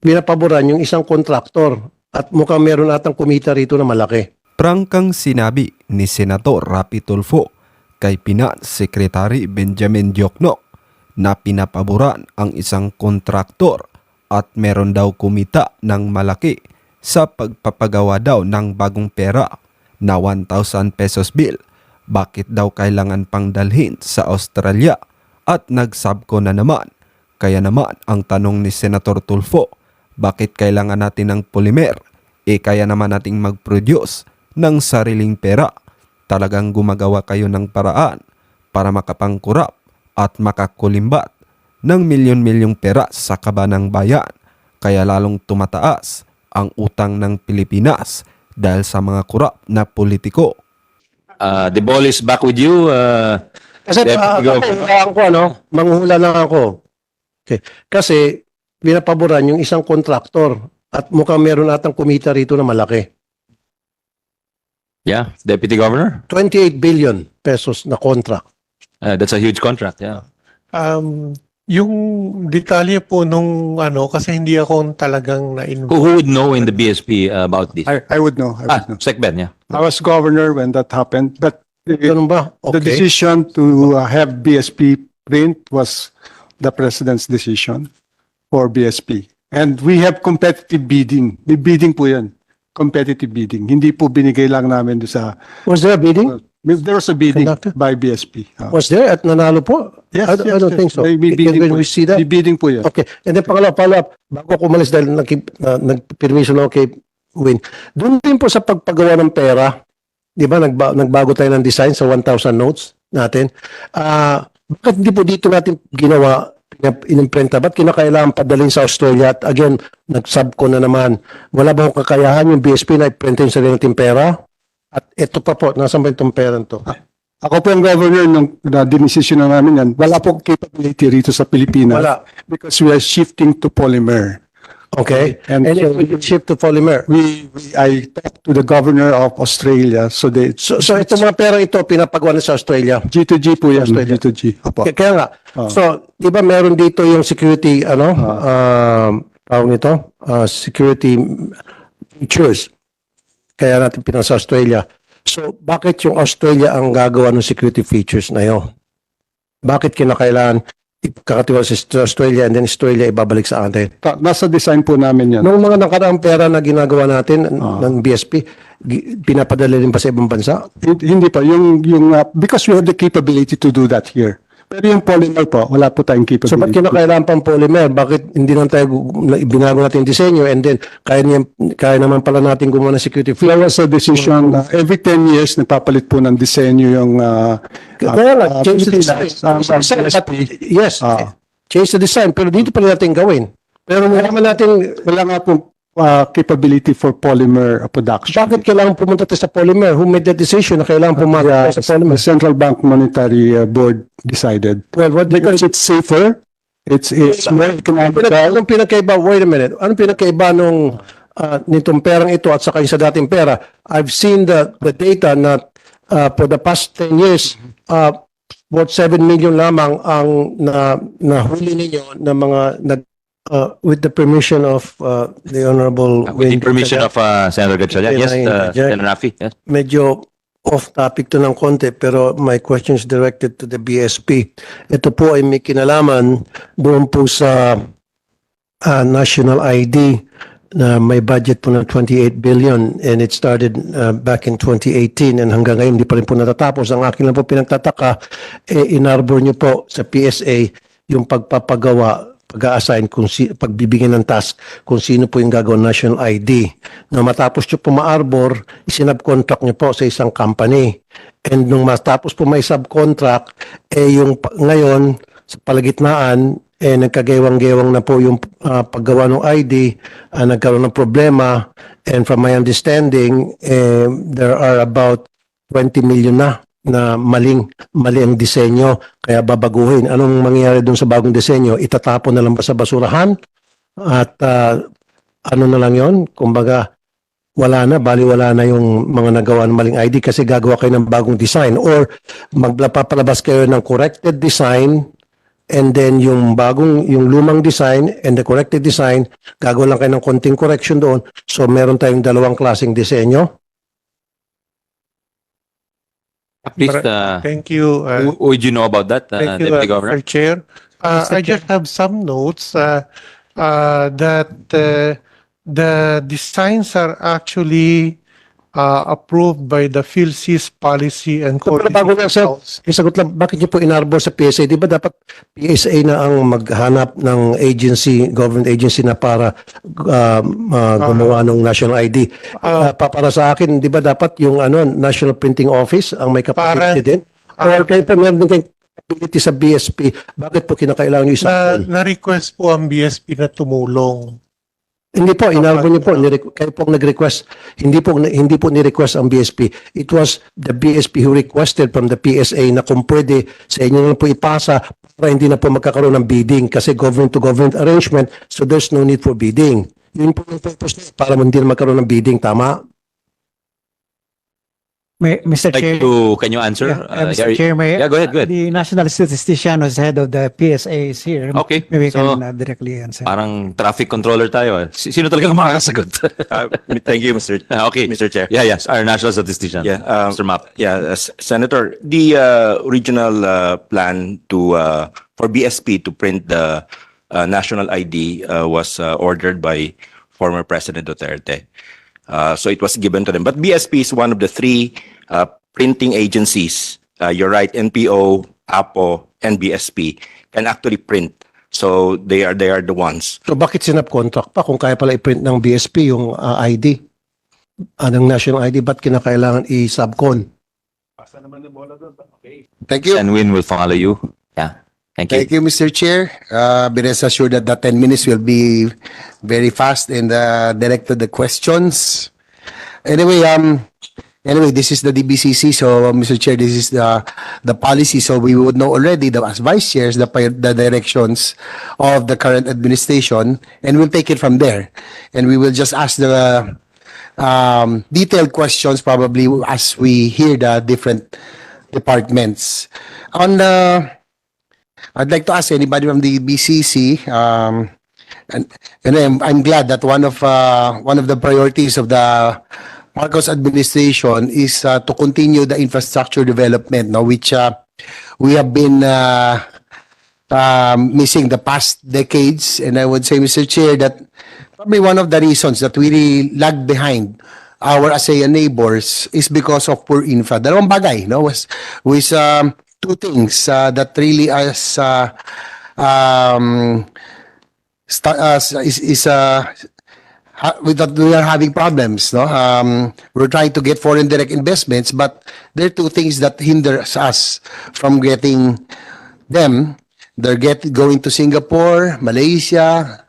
binapaboran yung isang kontraktor at mukhang meron atang kumita rito na malaki. Prangkang sinabi ni Senator Raffy Tulfo kay Finance Secretary Benjamin Diokno na pinapaboran ang isang kontraktor at meron daw kumita ng malaki sa pagpapagawa daw ng bagong pera na 1,000 pesos bill. Bakit daw kailangan pang dalhin sa Australia at nagsabko na naman? Kaya naman ang tanong ni Senator Tulfo, bakit kailangan natin ng polymer? Kaya naman nating mag-produce ng sariling pera. Talagang gumagawa kayo ng paraan para makapangkurap at makakulimbat ng milyon-milyong pera sa kaba ng bayan. Kaya lalong tumataas ang utang ng Pilipinas dahil sa mga kurap na politiko. The ball is back with you. Kasi manghuhula lang ako. Okay. Kasi binapaboran yung isang kontraktor at mukhang meron atang kumita rito na malaki. Yeah, Deputy Governor. 28 billion pesos na contract. That's a huge contract, yeah. Yung detalye po nung kasi hindi ako talagang na-involved. Who would know in the BSP about this? I would know. I would know. Secben, yeah. I was governor when that happened, but Ganun ba? the Okay. decision to have BSP print was the president's decision for BSP. And we have competitive bidding. May bidding po yan. Competitive bidding. Hindi po binigay lang namin doon sa... Was there a bidding? There was a bidding Conducted? by BSP. Was there at nanalo po? Yes, I don't think so. May bidding Can po. we see that? May bidding po yan. Okay. And then pangalawa, follow-up. Bago ako umalis dahil nagpermiso lang kay Win. Doon din po sa pagpagawa ng pera, di ba, nagbago tayo ng design sa 1,000 notes natin. Bakit hindi po dito natin ginawa, inimprenta? Ba't kinakailangan padalhin sa Australia? At again, nagsubko na naman. Wala ba akong kakayahan yung BSP na iprinta yung sarili natin pera? At ito pa po, nasan ba itong pera to? Ako po ang governor nung dinesisyon na namin yan. Wala po capability rito sa Pilipinas. Wala. Because we are shifting to polymer. Okay. And And so if we could shift to polymer. I talked to the governor of Australia. So So itong mga pera ito, pinapagawa na sa Australia. G2G po yan. Australia. G2G. Opo. Kaya nga. So, di ba meron dito yung security, tawag nito? Security features. Kaya natin pinasa Australia. So, bakit yung Australia ang gagawa ng security features na yun? Bakit kinakailangan kakatiwala sa Australia and then Australia ibabalik sa atin? Nasa design po namin yan. Nung mga nakaraang pera na ginagawa natin ng BSP, pinapadala rin pa sa ibang bansa? Hindi pa. Because we have the capability to do that here. Pero yung polymer po, wala po tayong capability. So, ba't kinakailangan pang polymer? Bakit hindi lang tayo binago natin yung disenyo and then kaya naman pala natin gumawa ng security There feature? was a decision na every 10 years nagpapalit po ng disenyo yung Kaya nga, change the design. BSP. Yes, change the design. Pero dito pa rin natin gawin. Pero Wala nga po capability for polymer production. bakit kailangan pumunta tayo sa polymer? Who made that decision na kailangan pumunta tayo sa polymer? The Central Bank Monetary Board decided. Well, Because it's safer, it's more economical. Anong pinagkaiba? Wait a minute. Anong pinagkaiba nung nitong perang ito at saka yung sa dating pera? I've seen the data na for the past 10 years, about 7 million lamang ang nahuli ninyo na mga with the permission of the Honorable With the Wayne permission Gatchalian. of Senator Gatchalian. Yes, Senator Raffy. Yes. Medyo off-topic to ng konti, pero my question is directed to the BSP. Ito po ay may kinalaman doon po sa national ID na may budget po ng 28 billion and it started back in 2018 and hanggang ngayon hindi pa rin po natatapos. Ang akin lang po pinagtataka, inarbor nyo po sa PSA yung pagpapagawa, pag-a-assign, pagbibigyan ng task kung sino po yung gagawin national ID. Na matapos nyo po ma-arbor, isinabcontract nyo po sa isang company. And nung matapos po may subcontract, yung ngayon, sa palagitnaan, nagkagewang-gewang na po yung paggawa ng ID, nagkaroon ng problema. And from my understanding, there are about 20 million na mali ang disenyo, kaya babaguhin. Anong mangyayari doon sa bagong disenyo? Itatapon na lang ba sa basurahan? At ano na lang yon? Kumbaga, wala na yung mga nagawa ng maling ID kasi gagawa kayo ng bagong design or magpapalabas kayo ng corrected design and then yung lumang design and the corrected design, gagawin lang kayo ng konting correction doon. So meron tayong dalawang klaseng disenyo. Please, Thank you. would you know about that, Thank you, Deputy Governor? Mr. Chair. I just have some notes that the designs are actually approved by the PhilSys Policy and Pero Quality bago lang, sir, Council. isagot lang, bakit niyo po inarbor sa PSA? Di ba dapat PSA na ang maghanap ng agency, government agency na para gumawa ng national ID? Para sa akin, di ba dapat yung National Printing Office ang may capacity din? Or kayo pa meron din kayong capability sa BSP, bakit po kinakailangan yung isa? Na-request po ang BSP na tumulong. Hindi po, inarbor niyo po, kayo po nag-request, hindi po ni-request ang BSP. It was the BSP who requested from the PSA na kung pwede sa inyo na po ipasa para hindi na po magkakaroon ng bidding kasi government-to-government arrangement, so there's no need for bidding. Yun po yung purpose niya, para hindi na magkaroon ng bidding, tama? Mr. Chair, Can you answer? Mr. Chair, yeah, go ahead. the national statistician who's head of the PSA is here. Okay, Maybe we so- can directly answer. Parang traffic controller tayo. Sino talaga makakasagot? Thank you, Okay. Mr. Chair. Yeah, yes, our national statistician. Yeah, Mr. Map. Yeah, Senator, the original plan to for BSP to print the national ID was ordered by former President Duterte. So it was given to them. But BSP is one of the three printing agencies. You're right, NPO, APO, and BSP can actually print. So they are the ones. So bakit sinap-contract pa kung kaya pala i-print ng BSP yung ID? Ng national ID, ba't kinakailangan i-subcon? Thank you. And Win will follow you. Yeah. Thank you. Thank you, Mr. Chair. Be rest assured that the 10 minutes will be very fast and direct to the questions. Anyway, this is the DBCC. So, Mr. Chair, this is the policy. So we would know already, as vice chairs, the directions of the current administration, and we'll take it from there. And we will just ask the detailed questions probably as we hear the different departments. I'd like to ask anybody from the BCC, and I'm glad that one of the priorities of the Marcos administration is to continue the infrastructure development, no, which we have been missing the past decades. And I would say, Mr. Chair, that probably one of the reasons that we really lag behind our ASEAN neighbors is because of poor infra. Dalawang bagay, no, with two things that really we are having problems, no. We're trying to get foreign direct investments, but there are two things that hinders us from getting them. They're going to Singapore, Malaysia,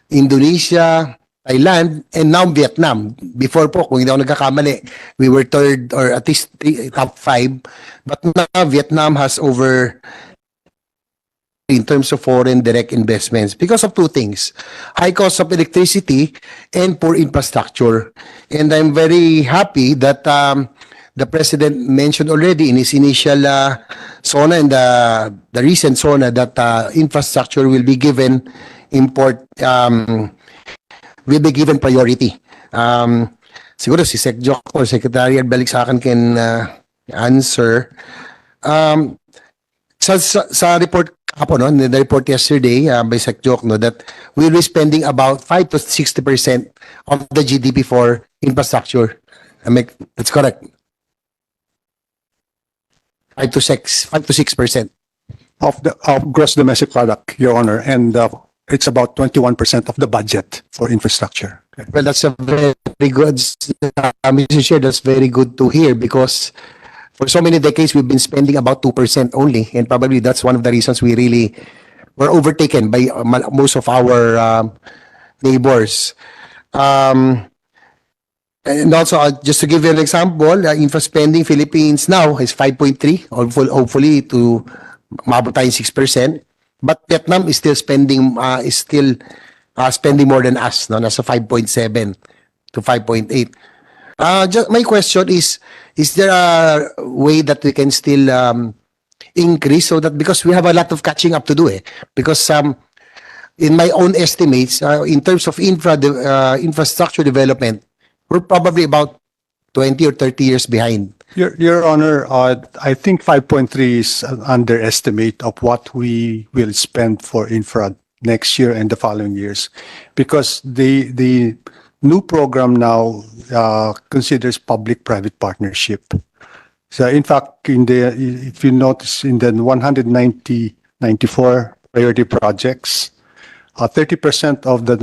Indonesia, Thailand, and now Vietnam. Before po, kung hindi ako nagkakamali, we were third or at least top 5. But now Vietnam has over in terms of foreign direct investments because of two things: high cost of electricity and poor infrastructure. And I'm very happy that the President mentioned already in his initial SONA and the recent SONA that infrastructure will be given will be given priority. Siguro si Sec Joc or Secretary Balik sa akin can answer. Sa report ako, no, the report yesterday by Sec Joc, no, that we'll be spending about 5 to 60% of the GDP for infrastructure. That's correct. 5 to 6% Of gross domestic product, Your Honor, and it's about 21% of the budget for infrastructure. Okay. Well, that's a very good, Mr. Chair, that's very good to hear because for so many decades, we've been spending about 2% only. And probably that's one of the reasons we really were overtaken by most of our neighbors. And also, just to give you an example, infra spending Philippines now is 5.3, hopefully to maabot tayong 6%. But Vietnam is still spending spending more than us, no? Nasa 5.7 to 5.8. My question is there a way that we can still increase so that because we have a lot of catching up to do because in my own estimates in terms of infrastructure development, we're probably about 20 or 30 years behind. Your Honor, I think 5.3 is an underestimate of what we will spend for infra next year and the following years, because the new program now considers public-private partnership. So in fact, if you notice in the 94 priority projects, 30% of the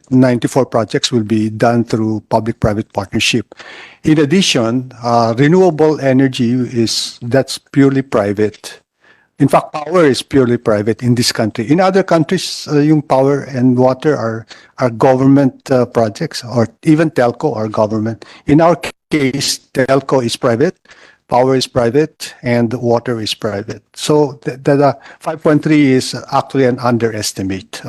94 projects will be done through public-private partnership. In addition, renewable energy that's purely private. In fact, power is purely private in this country. In other countries, yung power and water are government projects, or even telco are government. In our case, telco is private, power is private, and water is private. So the 5.3 is actually an underestimate.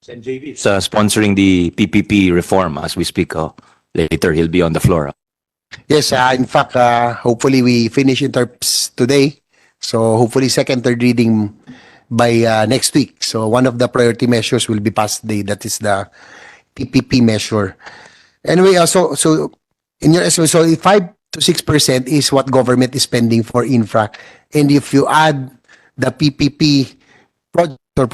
It's sponsoring the PPP reform as we speak. Later, he'll be on the floor. Yes, in fact, hopefully we finish interps today. So hopefully second, third reading by next week. So one of the priority measures will be passed today. That is the PPP measure. Anyway, so in your estimate, so 5 to 6% is what government is spending for infra. And if you add the PPP project or